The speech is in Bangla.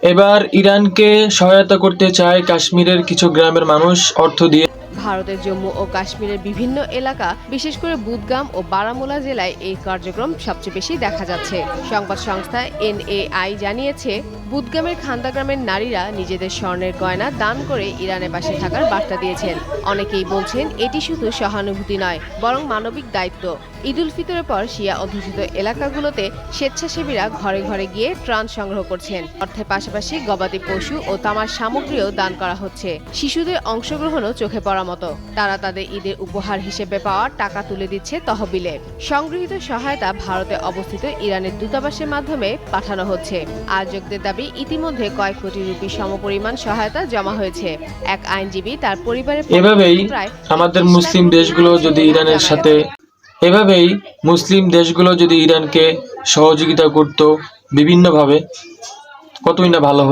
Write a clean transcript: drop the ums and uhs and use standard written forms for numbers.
এবার ইরানকে সহায়তা করতে চায় কাশ্মীরের কিছু গ্রামের মানুষ অর্থ দিয়ে। ভারতের জম্মু ও কাশ্মীরের বিভিন্ন এলাকা, বিশেষ করে বুদগাম ও বারামুলা জেলায় এই কার্যক্রম সবচেয়ে বেশি দেখা যাচ্ছে। সংবাদ সংস্থা এনএআই জানিয়েছে, বুদগামের খান্দা গ্রামের নারীরা নিজেদের স্বর্ণের গয়না দান করে ইরানের পাশে থাকার বার্তা দিয়েছেন। অনেকেই বলছেন এটি শুধু সহানুভূতি নয়, বরং মানবিক দায়িত্ব। ঈদ উল ফিতরের পর শিয়া অধ্যুষিত এলাকাগুলোতে স্বেচ্ছাসেবীরা ঘরে ঘরে গিয়ে ত্রাণ সংগ্রহ করছেন। অর্থের পাশাপাশি গবাদি পশু ও তামার সামগ্রীও দান করা হচ্ছে। শিশুদের অংশগ্রহণও চোখে পড়ার মতো। তারা তাদের ঈদের উপহার হিসেবে পাওয়া টাকা তুলে দিচ্ছে তহবিলে। সংগৃহীত সহায়তা ভারতে অবস্থিত ইরানের দূতাবাসের মাধ্যমে পাঠানো হচ্ছে। আয়োজকদের দাবি, ইতিমধ্যে কয়েক কোটি রুপি সমপরিমাণ সহায়তা জমা হয়েছে। এক আইনজীবী তার পরিবারের এভাবেই আমাদের মুসলিম দেশগুলো যদি ইরানকে সহযোগিতা করত বিভিন্নভাবে, কতই না ভালো হতো।